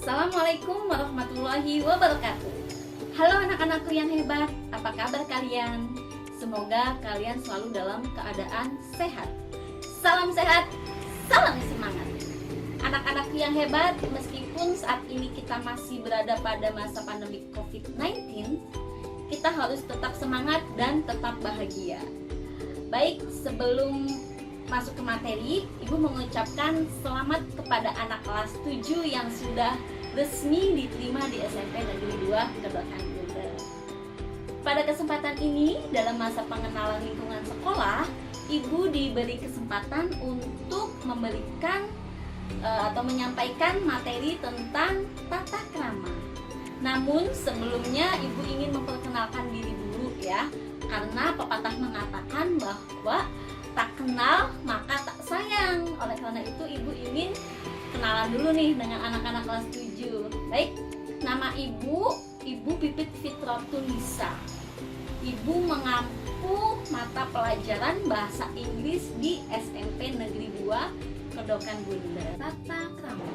Assalamualaikum warahmatullahi wabarakatuh. Halo anak-anakku yang hebat, apa kabar kalian? Semoga kalian selalu dalam keadaan sehat. Salam sehat, salam semangat. Anak-anakku yang hebat, meskipun saat ini kita masih berada pada masa pandemi COVID-19, kita harus tetap semangat dan tetap bahagia. Baik, sebelum masuk ke materi, Ibu mengucapkan selamat kepada anak kelas 7 yang sudah resmi diterima di SMP Negeri 2 Kedokan Bundar. Pada kesempatan ini, dalam masa pengenalan lingkungan sekolah, Ibu diberi kesempatan untuk memberikan atau menyampaikan materi tentang tata krama. Namun sebelumnya Ibu ingin memperkenalkan diri dulu ya, karena pepatah mengatakan bahwa tak kenal maka tak sayang. Oleh karena itu Ibu ingin kenalan dulu nih dengan anak-anak kelas 7. Baik, nama Ibu Pipit Fitrotunisa. Ibu mengampu mata pelajaran bahasa Inggris di SMP Negeri 2 Kedokan Bundar. Tata krama.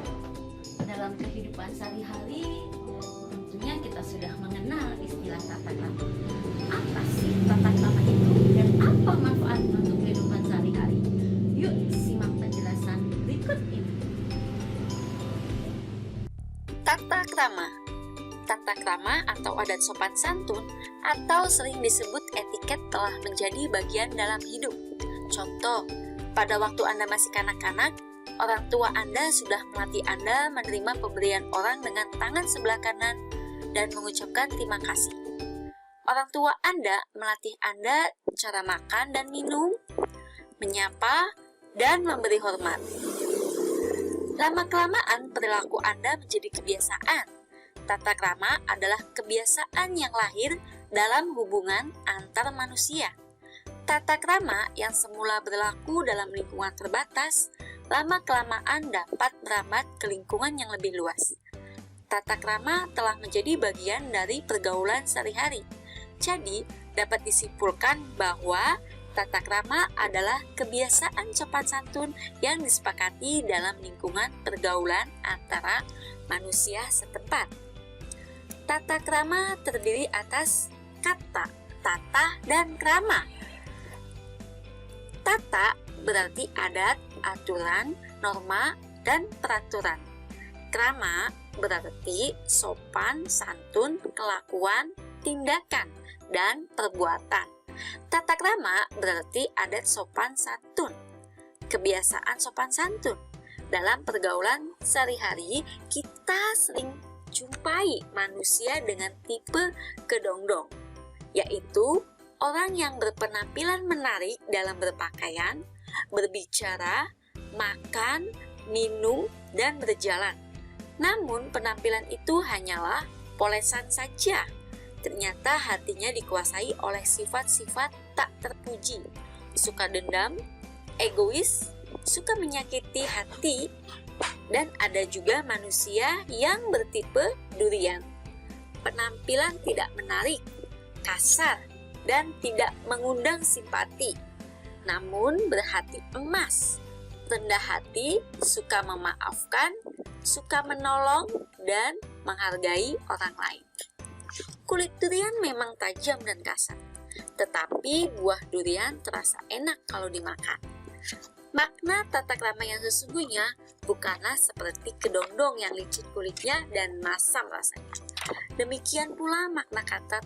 Dalam kehidupan sehari-hari tentunya kita sudah mengenal istilah tata krama. Apa sih tata krama itu dan apa manfaatnya untuk kehidupan sehari-hari? Yuk simak penjelasan berikut ini. Tata krama. Tata krama atau adat sopan santun atau sering disebut etiket telah menjadi bagian dalam hidup. Contoh, pada waktu Anda masih kanak-kanak, orang tua Anda sudah melatih Anda menerima pemberian orang dengan tangan sebelah kanan dan mengucapkan terima kasih. Orang tua Anda melatih Anda cara makan dan minum, menyapa, dan memberi hormat. Lama-kelamaan perilaku Anda menjadi kebiasaan. Tata krama adalah kebiasaan yang lahir dalam hubungan antar manusia. Tata krama yang semula berlaku dalam lingkungan terbatas, lama-kelamaan dapat merambat ke lingkungan yang lebih luas. Tata krama telah menjadi bagian dari pergaulan sehari-hari. Jadi, dapat disimpulkan bahwa tata krama adalah kebiasaan sopan santun yang disepakati dalam lingkungan pergaulan antara manusia setempat. Tata krama terdiri atas kata, tata, dan krama. Tata berarti adat, aturan, norma, dan peraturan. Krama berarti sopan, santun, kelakuan, tindakan, dan perbuatan. Tata krama berarti adat sopan santun, kebiasaan sopan santun. Dalam pergaulan sehari-hari, kita sering jumpai manusia dengan tipe kedongdong, yaitu orang yang berpenampilan menarik dalam berpakaian, berbicara, makan, minum, dan berjalan. Namun penampilan itu hanyalah polesan saja. Ternyata hatinya dikuasai oleh sifat-sifat tak terpuji, suka dendam, egois, suka menyakiti hati, dan ada juga manusia yang bertipe durian. Penampilan tidak menarik, kasar, dan tidak mengundang simpati, namun berhati emas, rendah hati, suka memaafkan, suka menolong, dan menghargai orang lain. Kulit durian memang tajam dan kasar, tetapi buah durian terasa enak kalau dimakan. Makna tata krama yang sesungguhnya bukanlah seperti kedongdong yang licin kulitnya dan masam rasanya. Demikian pula makna kata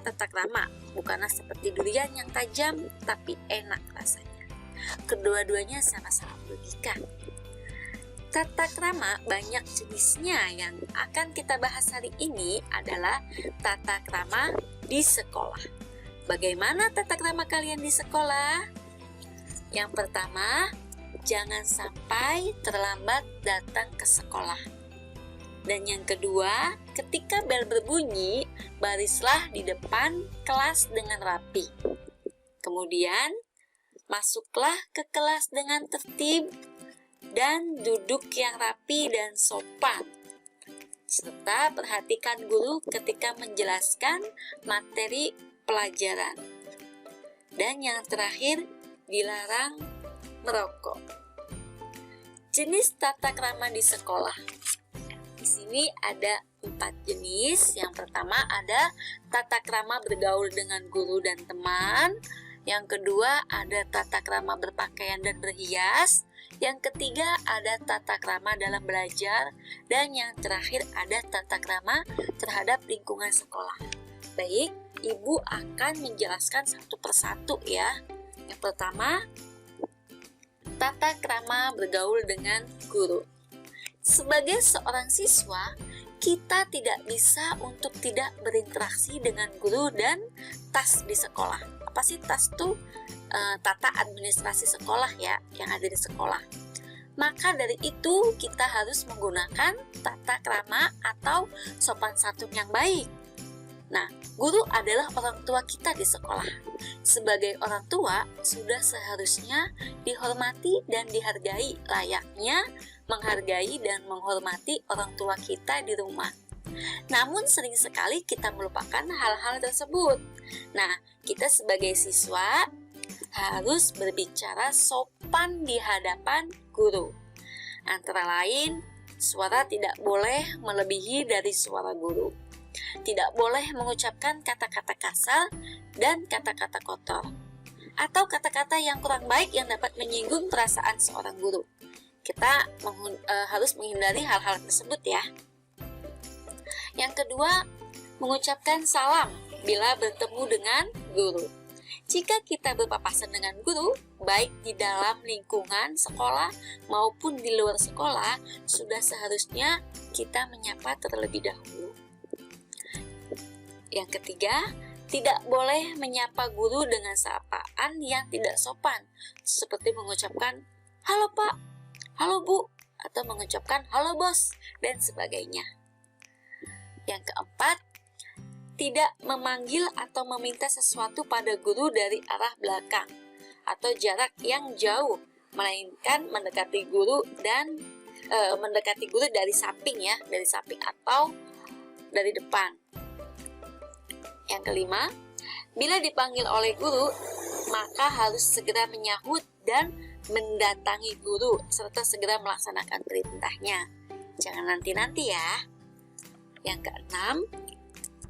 tata krama bukanlah seperti durian yang tajam tapi enak rasanya. Kedua-duanya sama-sama merugikan. Tata krama banyak jenisnya. Yang akan kita bahas hari ini adalah tata krama di sekolah. Bagaimana tata krama kalian di sekolah? Yang pertama, jangan sampai terlambat datang ke sekolah. Dan yang kedua, ketika bel berbunyi, barislah di depan kelas dengan rapi. Kemudian, masuklah ke kelas dengan tertib dan duduk yang rapi dan sopan. Serta perhatikan guru ketika menjelaskan materi pelajaran. Dan yang terakhir, dilarang merokok. Jenis tata krama di sekolah. Di sini ada 4 jenis. Yang pertama ada tata krama bergaul dengan guru dan teman. Yang kedua ada tata krama berpakaian dan berhias. Yang ketiga ada tata krama dalam belajar. Dan yang terakhir ada tata krama terhadap lingkungan sekolah. Baik, Ibu akan menjelaskan satu persatu ya. Yang pertama, tata krama bergaul dengan guru. Sebagai seorang siswa, kita tidak bisa untuk tidak berinteraksi dengan guru dan tas di sekolah. Apa sih tas tuh? Tata administrasi sekolah ya, yang ada di sekolah. Maka dari itu kita harus menggunakan tata krama atau sopan santun yang baik. Nah, guru adalah orang tua kita di sekolah. Sebagai orang tua, sudah seharusnya dihormati dan dihargai, layaknya menghargai dan menghormati orang tua kita di rumah. Namun sering sekali kita melupakan hal-hal tersebut. Nah, kita sebagai siswa harus berbicara sopan di hadapan guru. Antara lain, suara tidak boleh melebihi dari suara guru. Tidak boleh mengucapkan kata-kata kasar dan kata-kata kotor, atau kata-kata yang kurang baik yang dapat menyinggung perasaan seorang guru. Kita harus menghindari hal-hal tersebut ya. Yang kedua, mengucapkan salam bila bertemu dengan guru. Jika kita berpapasan dengan guru, baik di dalam lingkungan sekolah maupun di luar sekolah, sudah seharusnya kita menyapa terlebih dahulu. Yang ketiga, tidak boleh menyapa guru dengan sapaan yang tidak sopan, seperti mengucapkan "Halo Pak", "Halo Bu", atau mengucapkan "Halo Bos", dan sebagainya. Yang keempat, tidak memanggil atau meminta sesuatu pada guru dari arah belakang atau jarak yang jauh, melainkan mendekati guru dari samping ya, dari samping atau dari depan. Yang kelima, bila dipanggil oleh guru, maka harus segera menyahut dan mendatangi guru serta segera melaksanakan perintahnya. Jangan nanti-nanti ya. Yang keenam,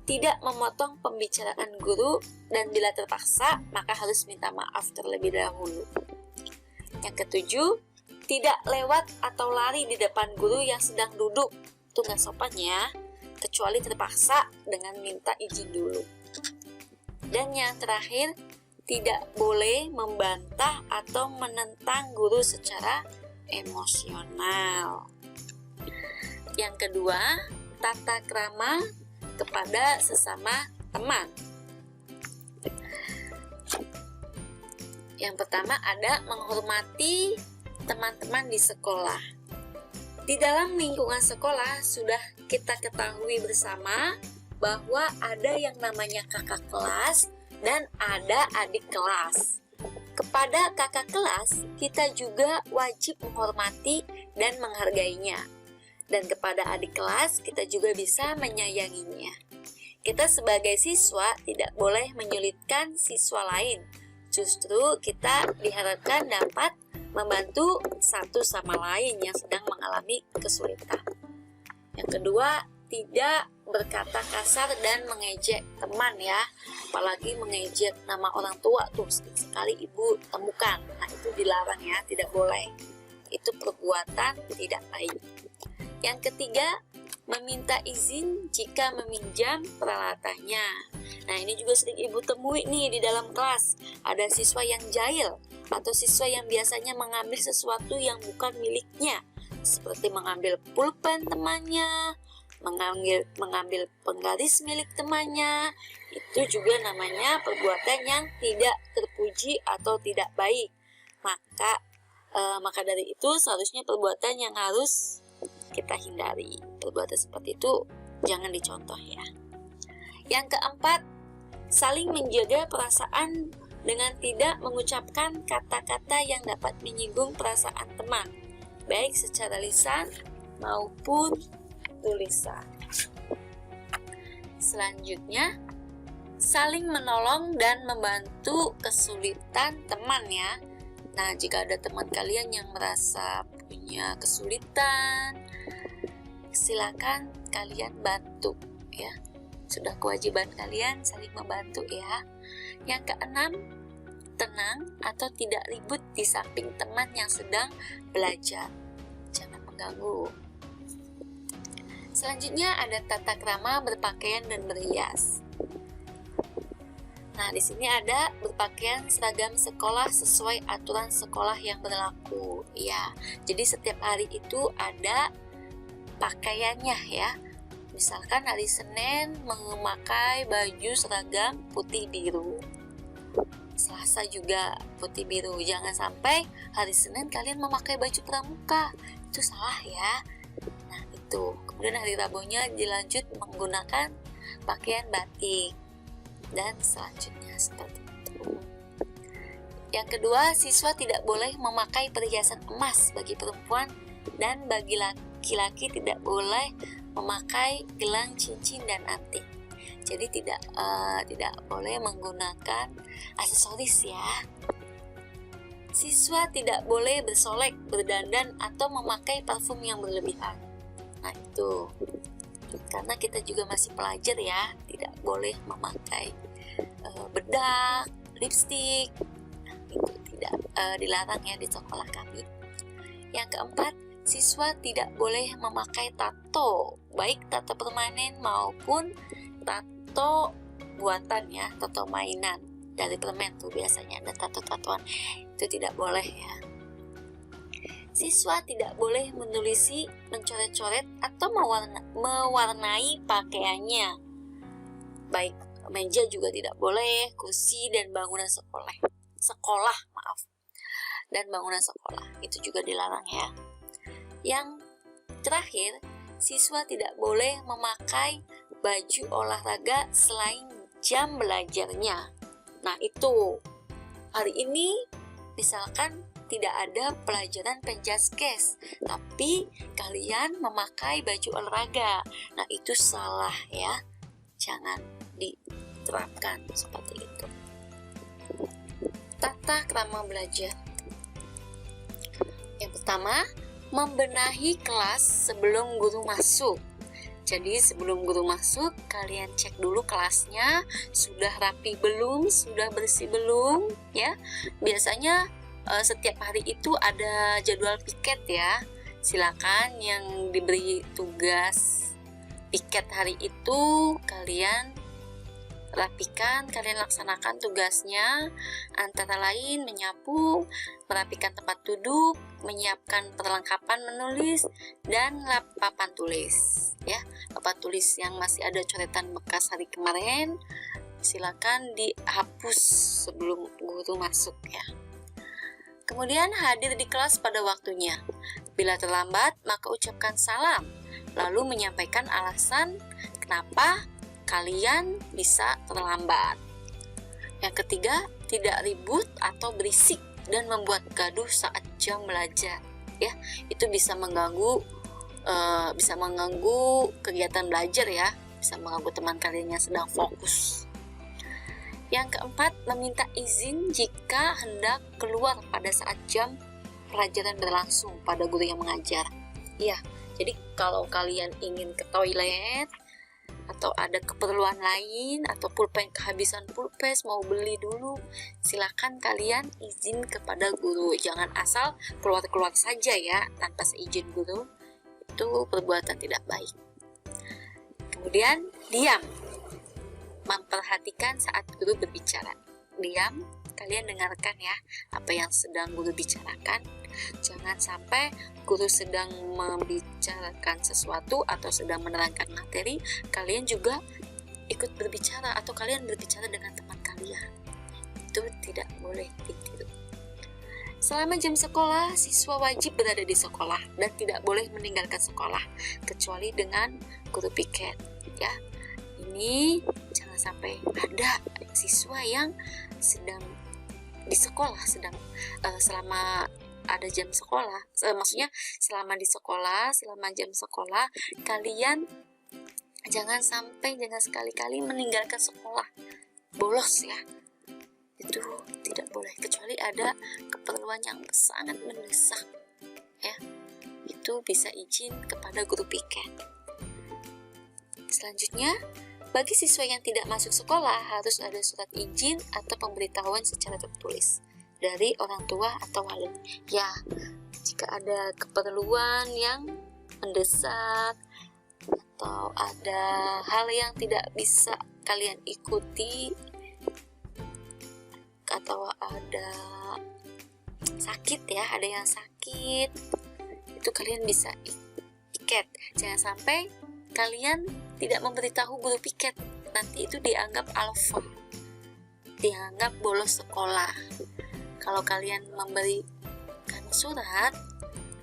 tidak memotong pembicaraan guru dan bila terpaksa, maka harus minta maaf terlebih dahulu. Yang ketujuh, tidak lewat atau lari di depan guru yang sedang duduk. Itu nggak sopan ya, kecuali terpaksa dengan minta izin dulu. Dan yang terakhir, tidak boleh membantah atau menentang guru secara emosional. Yang kedua, tata krama kepada sesama teman. Yang pertama ada menghormati teman-teman di sekolah. Di dalam lingkungan sekolah sudah kita ketahui bersama bahwa ada yang namanya kakak kelas dan ada adik kelas. Kepada kakak kelas, kita juga wajib menghormati dan menghargainya. Dan kepada adik kelas, kita juga bisa menyayanginya. Kita sebagai siswa tidak boleh menyulitkan siswa lain. Justru kita diharapkan dapat membantu satu sama lain yang sedang mengalami kesulitan. Yang kedua, tidak berkata kasar dan mengejek teman ya, apalagi mengejek nama orang tua tuh sering sekali ibu temukan. Nah, itu dilarang ya, tidak boleh. Itu perbuatan tidak baik. Yang ketiga, meminta izin jika meminjam peralatannya. Nah, ini juga sering ibu temui nih di dalam kelas. Ada siswa yang jahil atau siswa yang biasanya mengambil sesuatu yang bukan miliknya, seperti mengambil pulpen temannya, mengambil penggaris milik temannya. Itu juga namanya perbuatan yang tidak terpuji atau tidak baik. Maka dari itu seharusnya perbuatan yang harus kita hindari. Perbuatan seperti itu jangan dicontoh ya. Yang keempat, saling menjaga perasaan dengan tidak mengucapkan kata-kata yang dapat menyinggung perasaan teman, baik secara lisan maupun tulisan. Selanjutnya, saling menolong dan membantu kesulitan teman ya. Nah, jika ada teman kalian yang merasa punya kesulitan, silakan kalian bantu ya. Sudah kewajiban kalian saling membantu ya. Yang keenam, tenang atau tidak ribut di samping teman yang sedang belajar. Jangan mengganggu. Selanjutnya ada tata krama berpakaian dan berhias. Nah, di sini ada berpakaian seragam sekolah sesuai aturan sekolah yang berlaku. Ya, jadi setiap hari itu ada pakaiannya ya. Misalkan hari Senin memakai baju seragam putih biru. Selasa juga putih biru. Jangan sampai hari Senin kalian memakai baju pramuka. Itu salah ya. Nah, itu. Kemudian hari Rabunya dilanjut menggunakan pakaian batik. Dan selanjutnya seperti itu. Yang kedua, siswa tidak boleh memakai perhiasan emas bagi perempuan, dan bagi laki-laki tidak boleh memakai gelang, cincin, dan anting. Jadi tidak boleh menggunakan aksesoris ya. Siswa tidak boleh bersolek, berdandan, atau memakai parfum yang berlebihan. Nah, itu karena kita juga masih pelajar ya, tidak boleh memakai bedak, lipstik. Nah, itu tidak dilarang ya di sekolah kami. Yang keempat, siswa tidak boleh memakai tato, baik tato permanen maupun tato buatan ya, tato mainan dari permen tuh biasanya ada tato-tatoan. Itu tidak boleh ya. Siswa tidak boleh menulisi, mencoret-coret, atau mewarnai pakaiannya. Baik meja juga tidak boleh, kursi dan bangunan sekolah, dan bangunan sekolah itu juga dilarang ya. Yang terakhir, siswa tidak boleh memakai baju olahraga selain jam belajarnya. Nah, itu hari ini misalkan tidak ada pelajaran penjaskes, tapi kalian memakai baju olahraga. Nah, itu salah ya. Jangan diterapkan seperti itu. Tata krama belajar. Yang pertama, membenahi kelas sebelum guru masuk. Jadi sebelum guru masuk, kalian cek dulu kelasnya sudah rapi belum, sudah bersih belum ya. Biasanya setiap hari itu ada jadwal piket ya. Silakan yang diberi tugas piket hari itu kalian rapikan, kalian laksanakan tugasnya, antara lain menyapu, merapikan tempat duduk, menyiapkan perlengkapan menulis, dan papan tulis ya. Papan tulis yang masih ada coretan bekas hari kemarin silakan dihapus sebelum guru masuk ya. Kemudian hadir di kelas pada waktunya. Bila terlambat, maka ucapkan salam, lalu menyampaikan alasan kenapa kalian bisa terlambat. Yang ketiga, tidak ribut atau berisik dan membuat gaduh saat jam belajar. Ya, itu bisa mengganggu kegiatan belajar ya, bisa mengganggu teman kalian yang sedang fokus. Yang keempat, meminta izin jika hendak keluar pada saat jam pelajaran berlangsung pada guru yang mengajar. Ya, jadi kalau kalian ingin ke toilet atau ada keperluan lain atau pulpen kehabisan pulpen mau beli dulu, silakan kalian izin kepada guru. Jangan asal keluar-keluar saja ya tanpa seizin guru. Itu perbuatan tidak baik. Kemudian diam. Memperhatikan saat guru berbicara. Diam, kalian dengarkan ya apa yang sedang guru bicarakan. Jangan sampai guru sedang membicarakan sesuatu atau sedang menerangkan materi, kalian juga ikut berbicara atau kalian berbicara dengan teman kalian. Itu tidak boleh ditiru. Selama jam sekolah, siswa wajib berada di sekolah dan tidak boleh meninggalkan sekolah kecuali dengan guru piket ya. Ini jangan sampai ada siswa yang sedang di sekolah, selama ada jam sekolah, maksudnya selama di sekolah, selama jam sekolah, kalian jangan sekali-kali meninggalkan sekolah, bolos ya. Itu tidak boleh kecuali ada keperluan yang sangat mendesak ya. itu bisa izin kepada guru piket. Selanjutnya, bagi siswa yang tidak masuk sekolah harus ada surat izin atau pemberitahuan secara tertulis dari orang tua atau wali. Ya, jika ada keperluan yang mendesak atau ada hal yang tidak bisa kalian ikuti atau ada sakit ya, ada yang sakit, itu kalian bisa piket. Jangan sampai kalian tidak memberitahu guru piket, nanti itu dianggap alfa, dianggap bolos sekolah. Kalau kalian memberikan surat,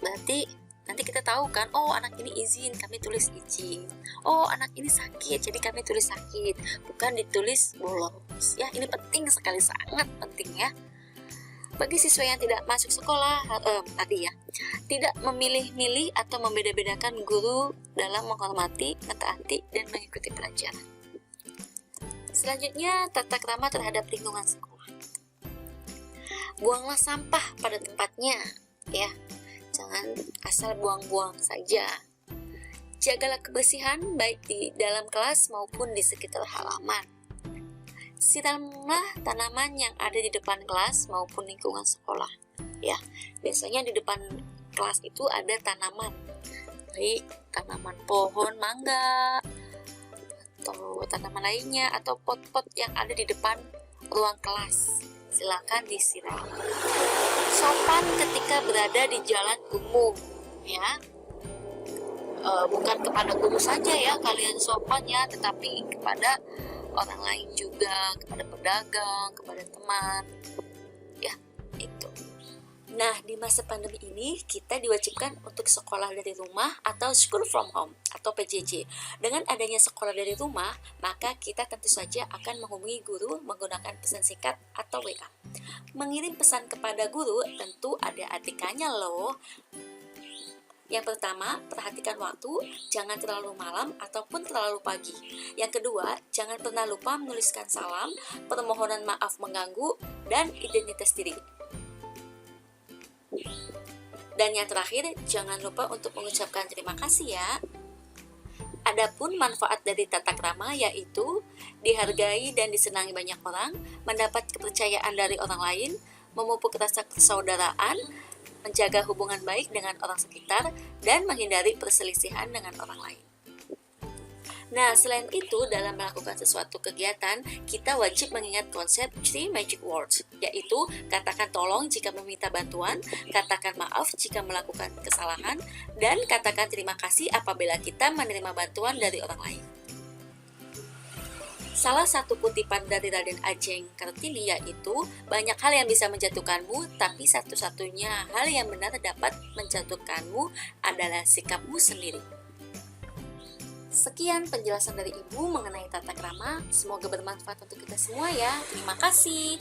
berarti nanti kita tahu kan, oh anak ini izin, kami tulis izin. Oh anak ini sakit, jadi kami tulis sakit, bukan ditulis bolos. Ya, ini penting sekali, sangat penting ya. Bagi siswa yang tidak masuk sekolah, tidak memilih-milih atau membeda-bedakan guru dalam menghormati, mentaati, dan mengikuti pelajaran. Selanjutnya, tata krama terhadap lingkungan sekolah. Buanglah sampah pada tempatnya, ya. Jangan asal buang-buang saja. Jagalah kebersihan baik di dalam kelas maupun di sekitar halaman. Siramlah tanaman yang ada di depan kelas maupun lingkungan sekolah. Ya, biasanya di depan kelas itu ada tanaman, baik tanaman pohon mangga atau tanaman lainnya atau pot-pot yang ada di depan ruang kelas. Silakan disiram. Sopan ketika berada di jalan umum, ya. Bukan kepada guru saja ya kalian sopan ya, tetapi kepada orang lain juga, kepada pedagang, kepada teman, ya itu. Nah, di masa pandemi ini kita diwajibkan untuk sekolah dari rumah atau school from home atau PJJ. Dengan adanya sekolah dari rumah, maka kita tentu saja akan menghubungi guru menggunakan pesan singkat atau WA. Mengirim pesan kepada guru tentu ada atikannya loh. Yang pertama, perhatikan waktu, jangan terlalu malam ataupun terlalu pagi. Yang kedua, jangan pernah lupa menuliskan salam, permohonan maaf mengganggu, dan identitas diri. Dan yang terakhir, jangan lupa untuk mengucapkan terima kasih ya. Adapun manfaat dari tata krama yaitu dihargai dan disenangi banyak orang, mendapat kepercayaan dari orang lain, memupuk rasa persaudaraan, menjaga hubungan baik dengan orang sekitar, dan menghindari perselisihan dengan orang lain. Nah, selain itu, dalam melakukan sesuatu kegiatan, kita wajib mengingat konsep 3 magic words, yaitu katakan tolong jika meminta bantuan, katakan maaf jika melakukan kesalahan, dan katakan terima kasih apabila kita menerima bantuan dari orang lain. Salah satu kutipan dari Raden Ajeng Kartini yaitu, banyak hal yang bisa menjatuhkanmu, tapi satu-satunya hal yang benar dapat menjatuhkanmu adalah sikapmu sendiri. Sekian penjelasan dari Ibu mengenai tata krama, semoga bermanfaat untuk kita semua ya. Terima kasih.